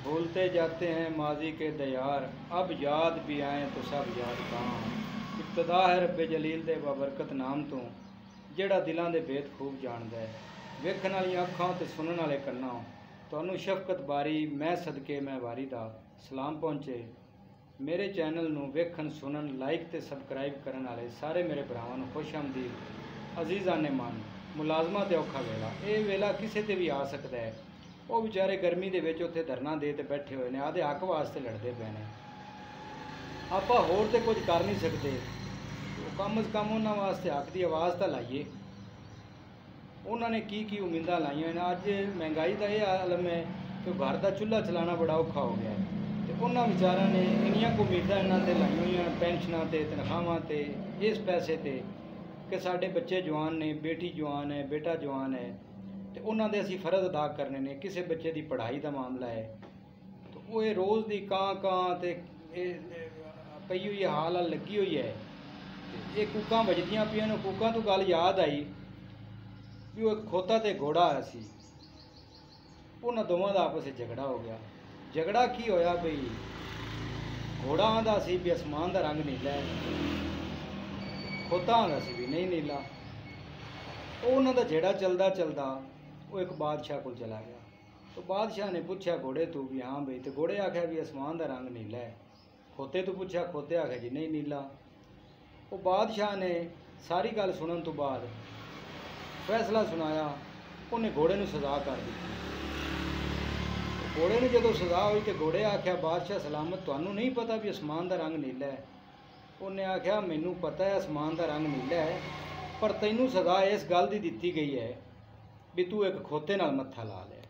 भूलते जाते हैं माजी के दयार, अब याद भी आए तो सब याद कहाँ। इब्तदा है रब्बे जलील दे बाबरकत नाम तो, ਜਿਹੜਾ ਦਿਲਾਂ ਦੇ ਭੇਦ ਖੂਬ ਜਾਣਦਾ ਹੈ। ਵੇਖਣ ਵਾਲੀਆਂ ਅੱਖਾਂ ਤੇ ਸੁਣਨ ਵਾਲੇ ਕੰਨਾਂ, ਤੁਹਾਨੂੰ ਸ਼ਫਕਤ ਬਾਰੀ ਮੈਂ ਸਦਕੇ ਮੈਂ ਵਾਰੀ ਦਾ ਸਲਾਮ ਪਹੁੰਚੇ। ਮੇਰੇ ਚੈਨਲ ਨੂੰ ਵੇਖਣ ਸੁਣਨ ਲਾਈਕ ਤੇ ਸਬਸਕ੍ਰਾਈਬ ਕਰਨ ਵਾਲੇ ਸਾਰੇ ਮੇਰੇ ਭਰਾਵਾਂ ਨੂੰ ਖੁਸ਼ ਆਮਦੀਦ। ਅਜ਼ੀਜ਼ਾਂ ਨੇ ਮਨ ਮੁਲਾਜ਼ਮਾਂ ਤੇ ਔਖਾ ਵੇਲਾ, ਇਹ ਵੇਲਾ ਕਿਸੇ ਤੇ ਵੀ ਆ ਸਕਦਾ ਹੈ। ਉਹ ਵਿਚਾਰੇ ਗਰਮੀ ਦੇ ਵਿੱਚ ਉੱਥੇ ਧਰਨਾ ਦੇ ਤੇ ਬੈਠੇ ਹੋਏ ਨੇ, ਆਦੇ ਹੱਕ ਵਾਸਤੇ ਲੜਦੇ ਪਏ ਨੇ। ਆਪਾਂ ਹੋਰ ਤੇ ਕੁਝ ਕਰ ਨਹੀਂ ਸਕਦੇ, कम अज़ कम उन्होंने वास्ते हक की आवाज़ तो लाइए। उन्होंने की उम्मीदा लाइया ने। अज महंगाई का यह आलम है कि घर का चूल्हा चलाना बड़ा औखा हो गया है, तो उन्होंने बेचारा ने इनिया को उम्मीदा इन्होंने लाई हुई पेंशनों से, तनख्वाहों से, इस पैसे से कि साढ़े बच्चे जवान ने, बेटी जवान है, बेटा जवान है, तो उन्होंने असी फर्ज अदा करने ने। किसी बच्चे की पढ़ाई का मामला है तो वो रोज़ की कां पई हुई हाल लगी हुई है। ये कूकां बजदियां पियां ने। कूकां तो गल याद आई भी वो एक खोता ते घोड़ा आया सी, उन्होंने दोवां दा आपस में झगड़ा हो गया। झगड़ा की होया बई घोड़ा आंदा सी भी आसमान का रंग नीला है, खोता आंदा सी भी नहीं नीला। उन्हों का झेड़ा चलदा चलदा वो एक बादशाह को चला गया। तो बादशाह ने पूछा घोड़े तू भी हाँ बई, तो घोड़े आख्या भी आसमान का रंग नीला है। खोते तो पूछा, खोते आख्या जी नहीं नीला। वो बादशाह ने सारी गल सुनने तो बाद फैसला सुनाया, उन्हें घोड़े को सज़ा कर दी। घोड़े ने जो सज़ा हुई तो घोड़े आख्या बादशाह सलामत, तुहानू नहीं पता भी आसमान का रंग नीला है? उन्हें आख्या मैनू पता है आसमान का रंग नीला है, पर तैनू सज़ा इस गल की दी गई है भी तू एक खोते नाल मत्था ला लिया।